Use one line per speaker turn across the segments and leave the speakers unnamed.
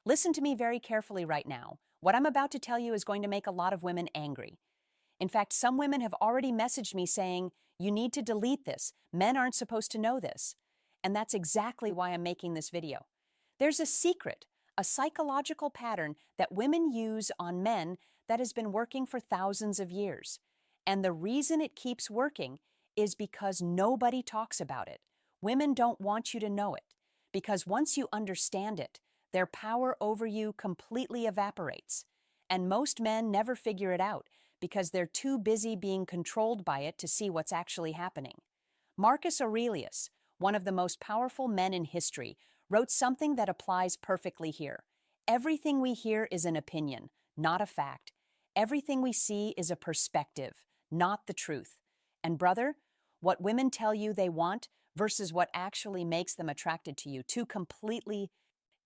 Listen to me very carefully right now. What I'm about to tell you is going to make a lot of women angry. In fact, some women have already messaged me saying, you need to delete this. Men aren't supposed to know this. And that's exactly why I'm making this video. There's a secret, a psychological pattern that women use on men that has been working for thousands of years. And the reason it keeps working is because nobody talks about it. Women don't want you to know it, because once you understand it, their power over you completely evaporates. And most men never figure it out because they're too busy being controlled by it to see what's actually happening. Marcus Aurelius, one of the most powerful men in history, wrote something that applies perfectly here. Everything we hear is an opinion, not a fact. Everything we see is a perspective, not the truth. And brother, what women tell you they want versus what actually makes them attracted to you, two completely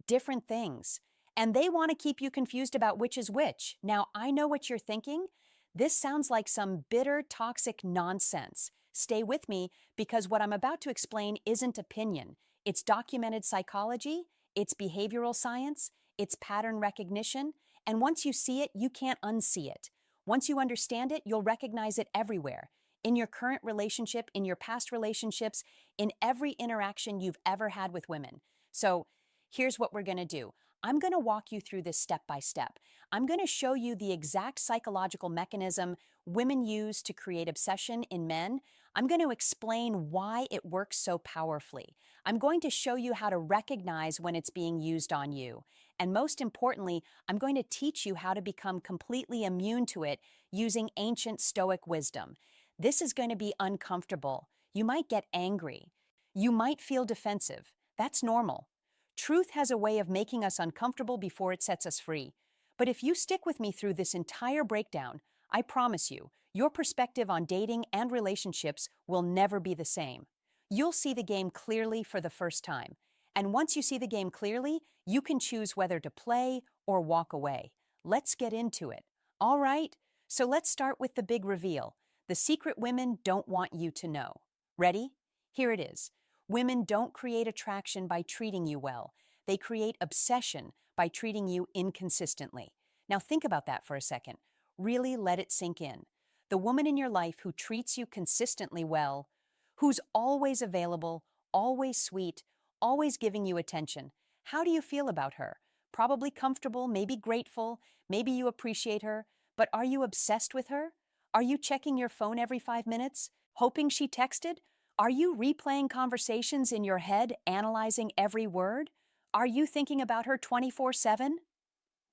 different things. And they want to keep you confused about which is which. Now, I know what you're thinking. This sounds like some bitter, toxic nonsense. Stay with me because what I'm about to explain isn't opinion. It's documented psychology, it's behavioral science, it's pattern recognition, and once you see it, you can't unsee it. Once you understand it, you'll recognize it everywhere. In your current relationship, in your past relationships, in every interaction you've ever had with women. So, here's what we're going to do. I'm going to walk you through this step by step. I'm going to show you the exact psychological mechanism women use to create obsession in men. I'm going to explain why it works so powerfully. I'm going to show you how to recognize when it's being used on you. And most importantly, I'm going to teach you how to become completely immune to it using ancient Stoic wisdom. This is going to be uncomfortable. You might get angry. You might feel defensive. That's normal. Truth has a way of making us uncomfortable before it sets us free. But if you stick with me through this entire breakdown, I promise you, your perspective on dating and relationships will never be the same. You'll see the game clearly for the first time. And once you see the game clearly, you can choose whether to play or walk away. Let's get into it. All right, so let's start with the big reveal. The secret women don't want you to know. Ready? Here it is. Women don't create attraction by treating you well. They create obsession by treating you inconsistently. Now think about that for a second. Really let it sink in. The woman in your life who treats you consistently well, who's always available, always sweet, always giving you attention. How do you feel about her? Probably comfortable, maybe grateful, maybe you appreciate her, but are you obsessed with her? Are you checking your phone every 5 minutes, hoping she texted? Are you replaying conversations in your head, analyzing every word? Are you thinking about her 24/7?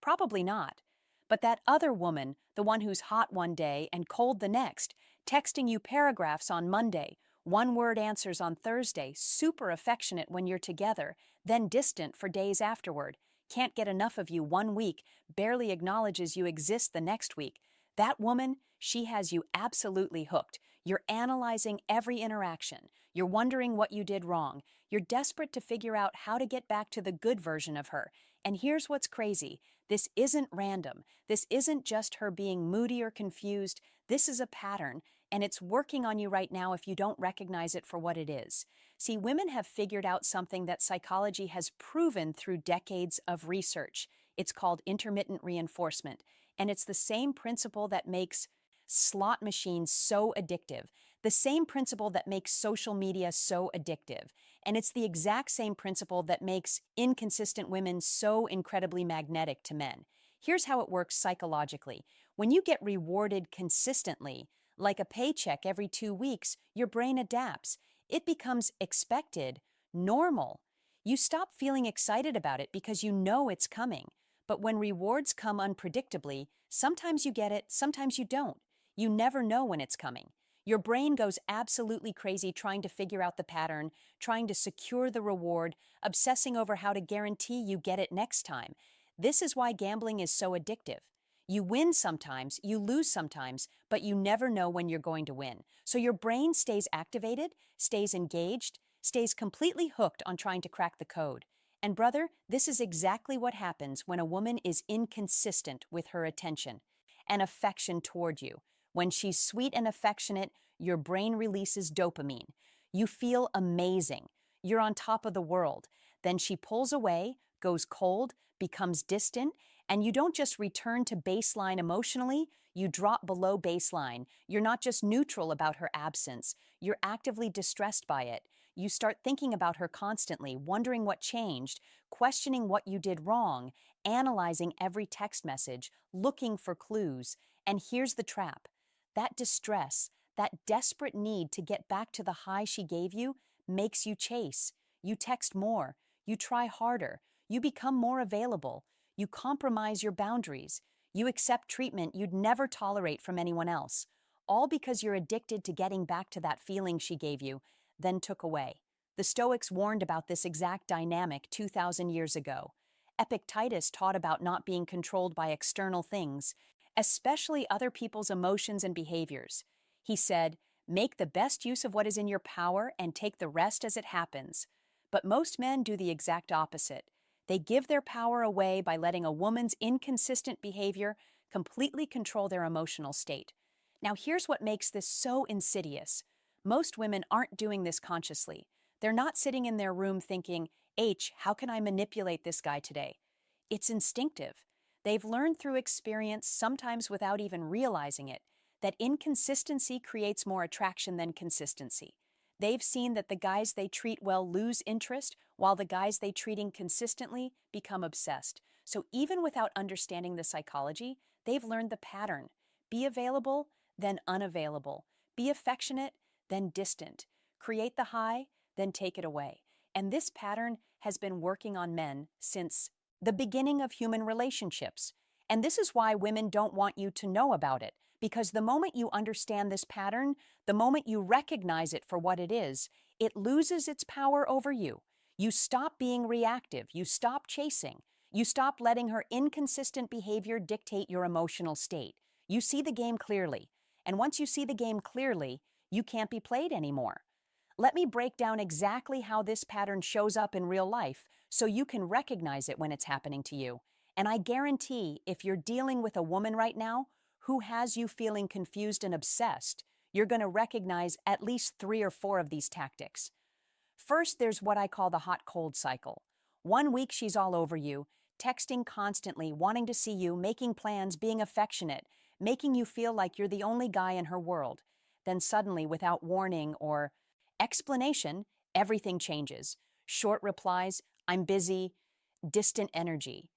Probably not. But that other woman, the one who's hot one day and cold the next, texting you paragraphs on Monday, one-word answers on Thursday, super affectionate when you're together, then distant for days afterward, can't get enough of you one week, barely acknowledges you exist the next week. That woman, she has you absolutely hooked. You're analyzing every interaction. You're wondering what you did wrong. You're desperate to figure out how to get back to the good version of her. And here's what's crazy. This isn't random. This isn't just her being moody or confused. This is a pattern, and it's working on you right now if you don't recognize it for what it is. See, women have figured out something that psychology has proven through decades of research. It's called intermittent reinforcement, and it's the same principle that makes slot machines so addictive, the same principle that makes social media so addictive, and it's the exact same principle that makes inconsistent women so incredibly magnetic to men. Here's how it works psychologically. When you get rewarded consistently, like a paycheck every 2 weeks, your brain adapts. It becomes expected, normal. You stop feeling excited about it because you know it's coming. But when rewards come unpredictably, sometimes you get it, sometimes you don't. You never know when it's coming. Your brain goes absolutely crazy trying to figure out the pattern, trying to secure the reward, obsessing over how to guarantee you get it next time. This is why gambling is so addictive. You win sometimes, you lose sometimes, but you never know when you're going to win. So your brain stays activated, stays engaged, stays completely hooked on trying to crack the code. And brother, this is exactly what happens when a woman is inconsistent with her attention and affection toward you. When she's sweet and affectionate, your brain releases dopamine. You feel amazing. You're on top of the world. Then she pulls away, goes cold, becomes distant, and you don't just return to baseline emotionally, you drop below baseline. You're not just neutral about her absence, you're actively distressed by it. You start thinking about her constantly, wondering what changed, questioning what you did wrong, analyzing every text message, looking for clues. And here's the trap. That distress, that desperate need to get back to the high she gave you, makes you chase. You text more. You try harder. You become more available. You compromise your boundaries. You accept treatment you'd never tolerate from anyone else. All because you're addicted to getting back to that feeling she gave you, then took away. The Stoics warned about this exact dynamic 2,000 years ago. Epictetus taught about not being controlled by external things, especially other people's emotions and behaviors. He said, "Make the best use of what is in your power and take the rest as it happens." But most men do the exact opposite. They give their power away by letting a woman's inconsistent behavior completely control their emotional state. Now, here's what makes this so insidious. Most women aren't doing this consciously. They're not sitting in their room thinking, how can I manipulate this guy today? It's instinctive. They've learned through experience, sometimes without even realizing it, that inconsistency creates more attraction than consistency. They've seen that the guys they treat well lose interest, while the guys they treat inconsistently become obsessed. So even without understanding the psychology, they've learned the pattern. Be available, then unavailable. Be affectionate, then distant. Create the high, then take it away. And this pattern has been working on men since the beginning of human relationships. And this is why women don't want you to know about it, because the moment you understand this pattern, the moment you recognize it for what it is, it loses its power over you. You stop being reactive. You stop chasing. You stop letting her inconsistent behavior dictate your emotional state. You see the game clearly. And once you see the game clearly, you can't be played anymore. Let me break down exactly how this pattern shows up in real life so you can recognize it when it's happening to you. And I guarantee if you're dealing with a woman right now who has you feeling confused and obsessed, you're going to recognize at least 3 or 4 of these tactics. First, there's what I call the hot-cold cycle. 1 week she's all over you, texting constantly, wanting to see you, making plans, being affectionate, making you feel like you're the only guy in her world. Then suddenly, without warning or explanation, everything changes. Short replies, "I'm busy," distant energy.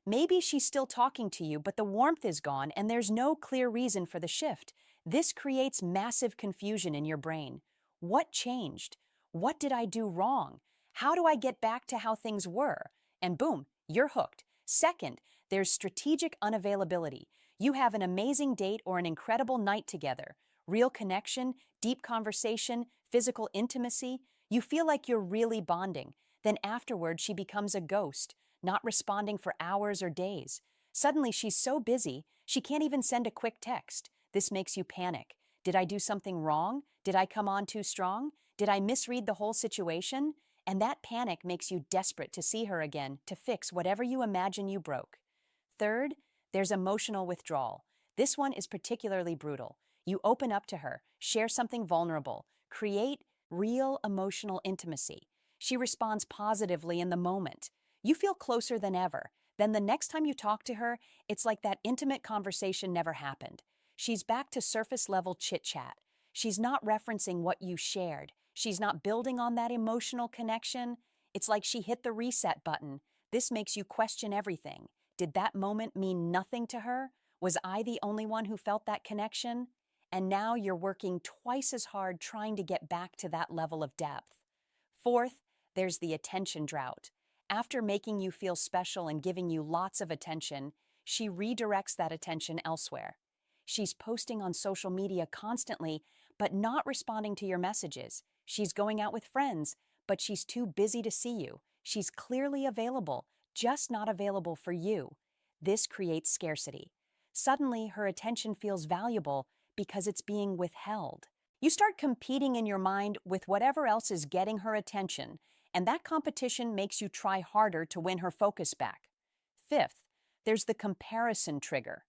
Maybe she's still talking to you, but the warmth is gone and there's no clear reason for the shift. This creates massive confusion in your brain. What changed? What did I do wrong? How do I get back to how things were? And boom, you're hooked. Second, there's strategic unavailability. You have an amazing date or an incredible night together. Real connection, deep conversation, physical intimacy. You feel like you're really bonding. Then afterward, she becomes a ghost, not responding for hours or days. Suddenly, she's so busy, she can't even send a quick text. This makes you panic. Did I do something wrong? Did I come on too strong? Did I misread the whole situation? And that panic makes you desperate to see her again, to fix whatever you imagine you broke. Third, there's emotional withdrawal. This one is particularly brutal. You open up to her, share something vulnerable, create real emotional intimacy. She responds positively in the moment. You feel closer than ever. Then the next time you talk to her, it's like that intimate conversation never happened. She's back to surface level chit-chat. She's not referencing what you shared. She's not building on that emotional connection. It's like she hit the reset button. This makes you question everything. Did that moment mean nothing to her? Was I the only one who felt that connection? And now you're working twice as hard trying to get back to that level of depth. Fourth, there's the attention drought. After making you feel special and giving you lots of attention, she redirects that attention elsewhere. She's posting on social media constantly, but not responding to your messages. She's going out with friends, but she's too busy to see you. She's clearly available, just not available for you. This creates scarcity. Suddenly, her attention feels valuable because it's being withheld. You start competing in your mind with whatever else is getting her attention, and that competition makes you try harder to win her focus back. Fifth, there's the comparison trigger.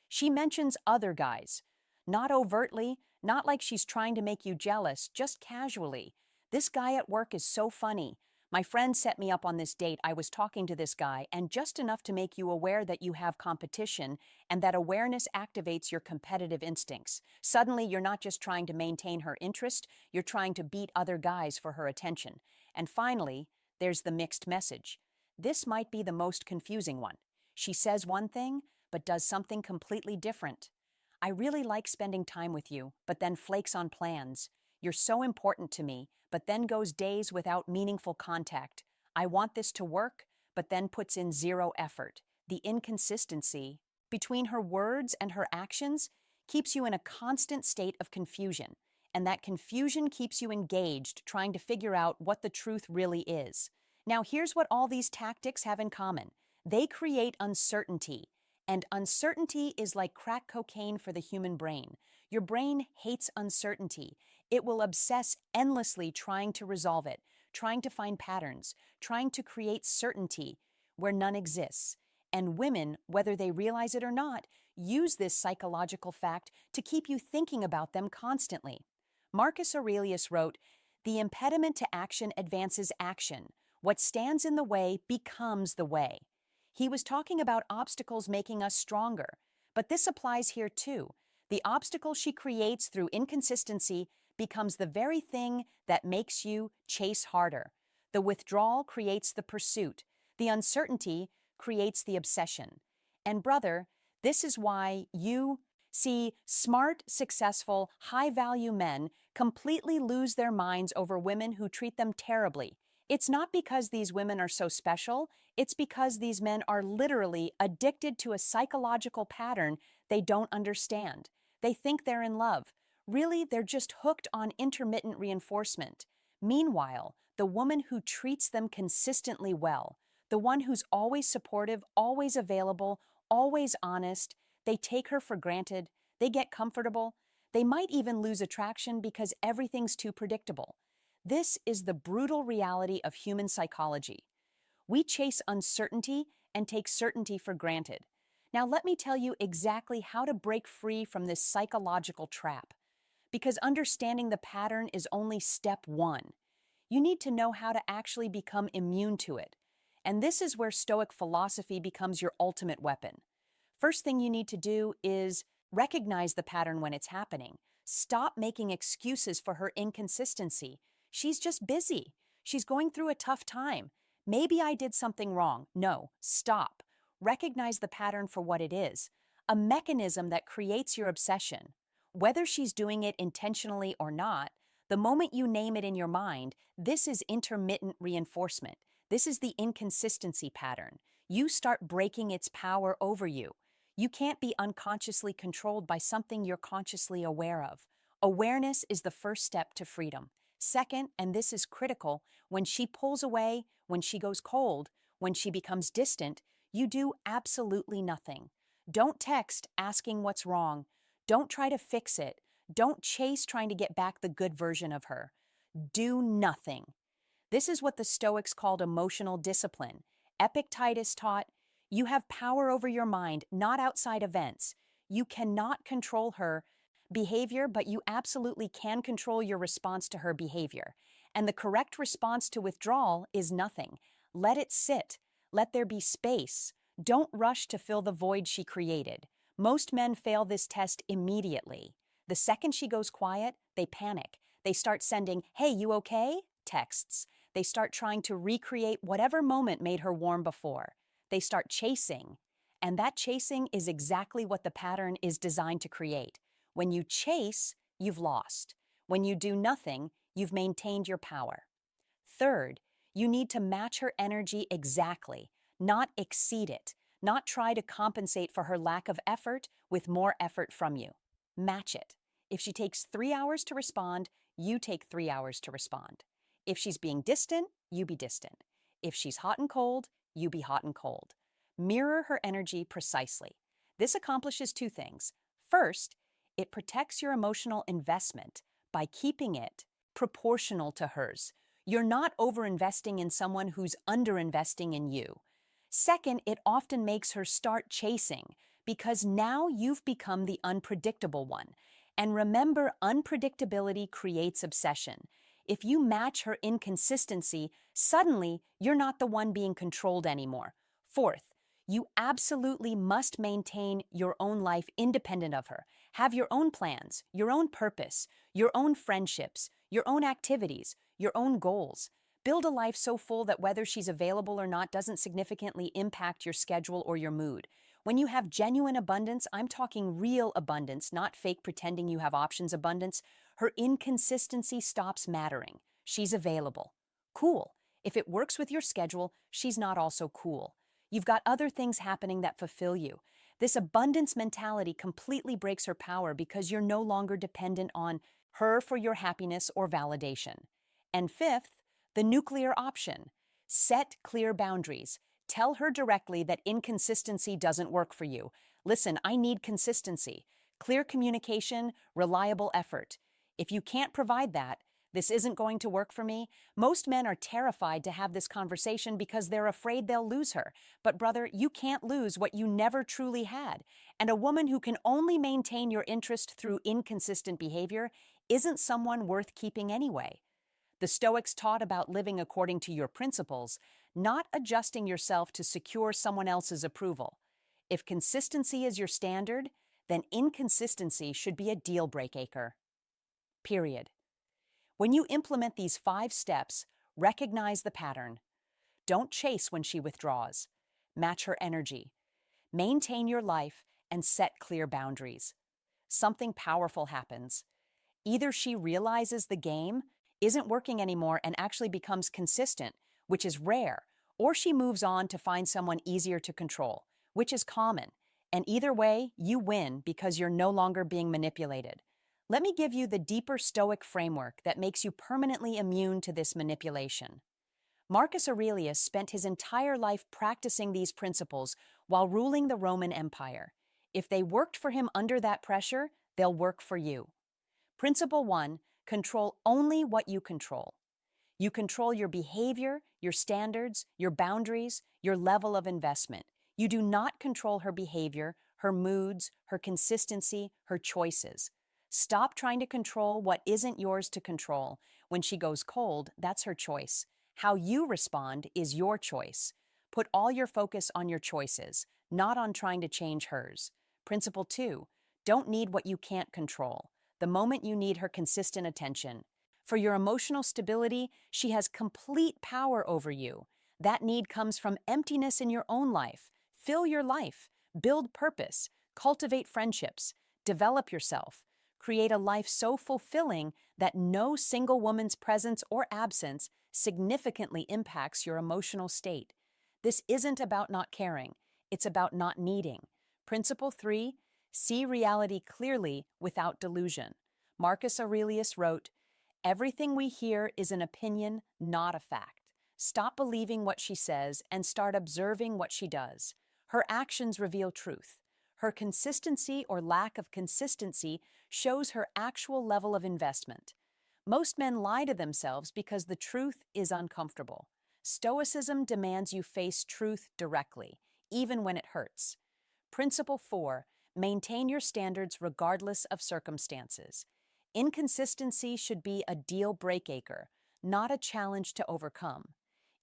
She mentions other guys. Not overtly, not like she's trying to make you jealous, just casually. "This guy at work is so funny. My friend set me up on this date. I was talking to this guy, and just enough to make you aware that you have competition and that awareness activates your competitive instincts. Suddenly, you're not just trying to maintain her interest, you're trying to beat other guys for her attention. And finally, there's the mixed message. This might be the most confusing one. She says one thing, but does something completely different. I really like spending time with you, but then flakes on plans. You're so important to me, but then goes days without meaningful contact. I want this to work, but then puts in zero effort. The inconsistency between her words and her actions keeps you in a constant state of confusion, and that confusion keeps you engaged, trying to figure out what the truth really is. Now, here's what all these tactics have in common. They create uncertainty, and uncertainty is like crack cocaine for the human brain. Your brain hates uncertainty. It will obsess endlessly trying to resolve it, trying to find patterns, trying to create certainty where none exists. And women, whether they realize it or not, use this psychological fact to keep you thinking about them constantly. Marcus Aurelius wrote, "The impediment to action advances action. What stands in the way becomes the way." He was talking about obstacles making us stronger, but this applies here too. The obstacle she creates through inconsistency becomes the very thing that makes you chase harder. The withdrawal creates the pursuit. The uncertainty creates the obsession. And brother, this is why you see smart, successful, high-value men completely lose their minds over women who treat them terribly. It's not because these women are so special, it's because these men are literally addicted to a psychological pattern they don't understand. They think they're in love. Really, they're just hooked on intermittent reinforcement. Meanwhile, the woman who treats them consistently well, the one who's always supportive, always available, always honest, they take her for granted, they get comfortable, they might even lose attraction because everything's too predictable. This is the brutal reality of human psychology. We chase uncertainty and take certainty for granted. Now, let me tell you exactly how to break free from this psychological trap. Because understanding the pattern is only step one. You need to know how to actually become immune to it. And this is where Stoic philosophy becomes your ultimate weapon. First thing you need to do is recognize the pattern when it's happening. Stop making excuses for her inconsistency. She's just busy. She's going through a tough time. Maybe I did something wrong. No, stop. Recognize the pattern for what it is, a mechanism that creates your obsession. Whether she's doing it intentionally or not, the moment you name it in your mind, this is intermittent reinforcement. This is the inconsistency pattern. You start breaking its power over you. You can't be unconsciously controlled by something you're consciously aware of. Awareness is the first step to freedom. Second, and this is critical, when she pulls away, when she goes cold, when she becomes distant, you do absolutely nothing. Don't text asking what's wrong. Don't try to fix it. Don't chase trying to get back the good version of her. Do nothing. This is what the Stoics called emotional discipline. Epictetus taught, you have power over your mind, not outside events. You cannot control her behavior, but you absolutely can control your response to her behavior. And the correct response to withdrawal is nothing. Let it sit. Let there be space. Don't rush to fill the void she created. Most men fail this test immediately. The second she goes quiet, they panic. They start sending, "Hey, you okay?" texts. They start trying to recreate whatever moment made her warm before. They start chasing. And that chasing is exactly what the pattern is designed to create. When you chase, you've lost. When you do nothing, you've maintained your power. Third, you need to match her energy exactly, not exceed it, not try to compensate for her lack of effort with more effort from you. Match it. If she takes 3 hours to respond, you take 3 hours to respond. If she's being distant, you be distant. If she's hot and cold, you be hot and cold. Mirror her energy precisely. This accomplishes two things. First, it protects your emotional investment by keeping it proportional to hers. You're not overinvesting in someone who's underinvesting in you. Second, it often makes her start chasing because now you've become the unpredictable one. And remember, unpredictability creates obsession. If you match her inconsistency, suddenly you're not the one being controlled anymore. Fourth, you absolutely must maintain your own life independent of her. Have your own plans, your own purpose, your own friendships, your own activities, your own goals. Build a life so full that whether she's available or not doesn't significantly impact your schedule or your mood. When you have genuine abundance, I'm talking real abundance, not fake pretending you have options abundance. Her inconsistency stops mattering. She's available. Cool. If it works with your schedule, she's not also cool. You've got other things happening that fulfill you. This abundance mentality completely breaks her power because you're no longer dependent on her for your happiness or validation. And fifth, the nuclear option. Set clear boundaries. Tell her directly that inconsistency doesn't work for you. Listen, I need consistency, clear communication, reliable effort. If you can't provide that, this isn't going to work for me. Most men are terrified to have this conversation because they're afraid they'll lose her. But brother, you can't lose what you never truly had. And a woman who can only maintain your interest through inconsistent behavior isn't someone worth keeping anyway. The Stoics taught about living according to your principles, not adjusting yourself to secure someone else's approval. If consistency is your standard, then inconsistency should be a deal breaker. Period. When you implement these 5 steps, recognize the pattern. Don't chase when she withdraws. Match her energy. Maintain your life and set clear boundaries. Something powerful happens. Either she realizes the game isn't working anymore and actually becomes consistent, which is rare, or she moves on to find someone easier to control, which is common. And either way, you win because you're no longer being manipulated. Let me give you the deeper Stoic framework that makes you permanently immune to this manipulation. Marcus Aurelius spent his entire life practicing these principles while ruling the Roman Empire. If they worked for him under that pressure, they'll work for you. Principle 1, control only what you control. You control your behavior, your standards, your boundaries, your level of investment. You do not control her behavior, her moods, her consistency, her choices. Stop trying to control what isn't yours to control. When she goes cold, that's her choice. How you respond is your choice. Put all your focus on your choices, not on trying to change hers. Principle 2, don't need what you can't control. The moment you need her consistent attention. For your emotional stability, she has complete power over you. That need comes from emptiness in your own life. Fill your life, build purpose, cultivate friendships, develop yourself. Create a life so fulfilling that no single woman's presence or absence significantly impacts your emotional state. This isn't about not caring, it's about not needing. Principle 3, see reality clearly without delusion. Marcus Aurelius wrote, "Everything we hear is an opinion, not a fact. Stop believing what she says and start observing what she does. Her actions reveal truth. Her consistency or lack of consistency shows her actual level of investment. Most men lie to themselves because the truth is uncomfortable. Stoicism demands you face truth directly, even when it hurts. Principle 4, maintain your standards regardless of circumstances. Inconsistency should be a deal breaker, not a challenge to overcome.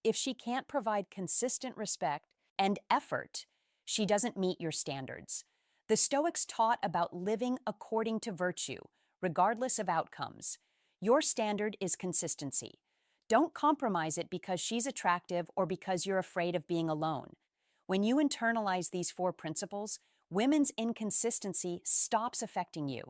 If she can't provide consistent respect and effort, she doesn't meet your standards. The Stoics taught about living according to virtue, regardless of outcomes. Your standard is consistency. Don't compromise it because she's attractive or because you're afraid of being alone. When you internalize these 4 principles, women's inconsistency stops affecting you.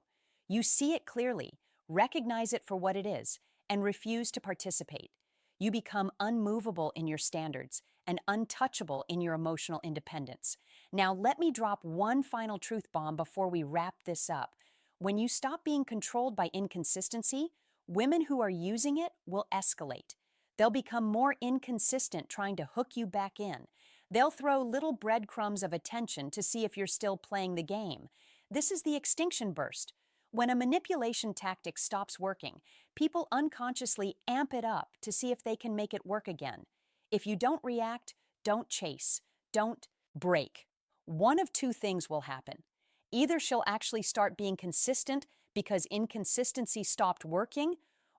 You see it clearly, recognize it for what it is, and refuse to participate. You become unmovable in your standards and untouchable in your emotional independence. Now, let me drop one final truth bomb before we wrap this up. When you stop being controlled by inconsistency, women who are using it will escalate. They'll become more inconsistent trying to hook you back in. They'll throw little breadcrumbs of attention to see if you're still playing the game. This is the extinction burst. When a manipulation tactic stops working, people unconsciously amp it up to see if they can make it work again. If you don't react, don't chase, don't break. One of 2 things will happen. Either she'll actually start being consistent because inconsistency stopped working,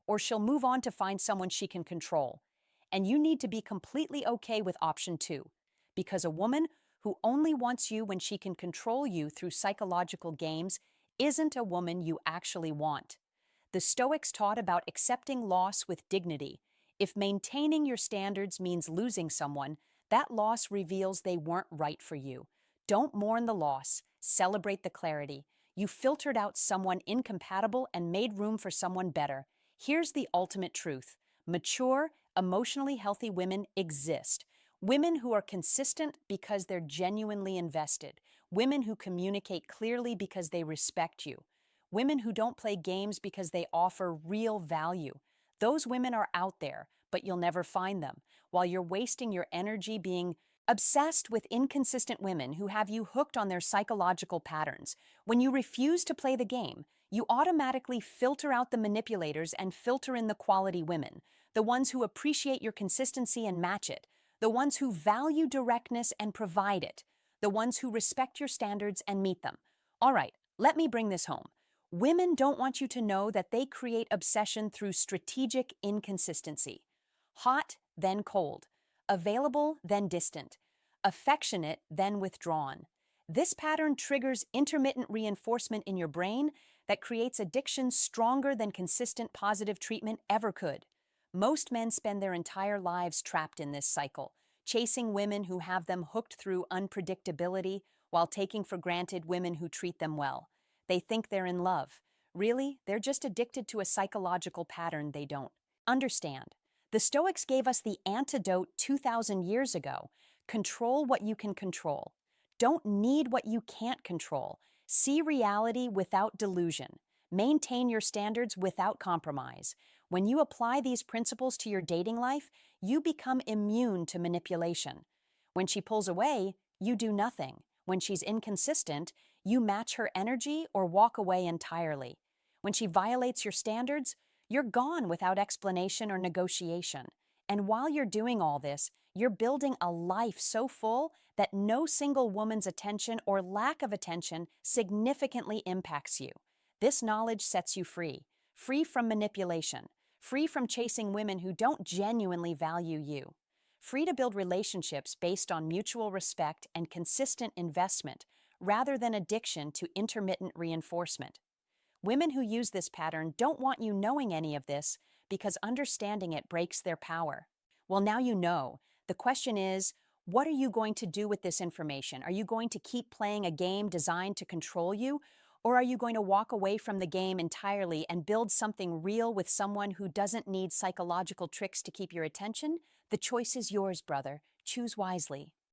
or she'll move on to find someone she can control. And you need to be completely okay with option two, because a woman who only wants you when she can control you through psychological games isn't a woman you actually want. The Stoics taught about accepting loss with dignity. If maintaining your standards means losing someone, that loss reveals they weren't right for you. Don't mourn the loss, celebrate the clarity. You filtered out someone incompatible and made room for someone better. Here's the ultimate truth. Mature, emotionally healthy women exist. Women who are consistent because they're genuinely invested. Women who communicate clearly because they respect you. Women who don't play games because they offer real value. Those women are out there, but you'll never find them, while you're wasting your energy being obsessed with inconsistent women who have you hooked on their psychological patterns. When you refuse to play the game, you automatically filter out the manipulators and filter in the quality women, the ones who appreciate your consistency and match it, the ones who value directness and provide it, the ones who respect your standards and meet them. All right, let me bring this home. Women don't want you to know that they create obsession through strategic inconsistency. Hot, then cold. Available, then distant. Affectionate, then withdrawn. This pattern triggers intermittent reinforcement in your brain that creates addiction stronger than consistent positive treatment ever could. Most men spend their entire lives trapped in this cycle, chasing women who have them hooked through unpredictability while taking for granted women who treat them well. They think they're in love. Really, they're just addicted to a psychological pattern they don't understand. The Stoics gave us the antidote 2,000 years ago. Control what you can control. Don't need what you can't control. See reality without delusion. Maintain your standards without compromise. When you apply these principles to your dating life, you become immune to manipulation. When she pulls away, you do nothing. When she's inconsistent, you match her energy or walk away entirely. When she violates your standards, you're gone without explanation or negotiation. And while you're doing all this, you're building a life so full that no single woman's attention or lack of attention significantly impacts you. This knowledge sets you free, free from manipulation, free from chasing women who don't genuinely value you, free to build relationships based on mutual respect and consistent investment rather than addiction to intermittent reinforcement. Women who use this pattern don't want you knowing any of this because understanding it breaks their power. Well, now you know. The question is, what are you going to do with this information? Are you going to keep playing a game designed to control you? Or are you going to walk away from the game entirely and build something real with someone who doesn't need psychological tricks to keep your attention? The choice is yours, brother. Choose wisely.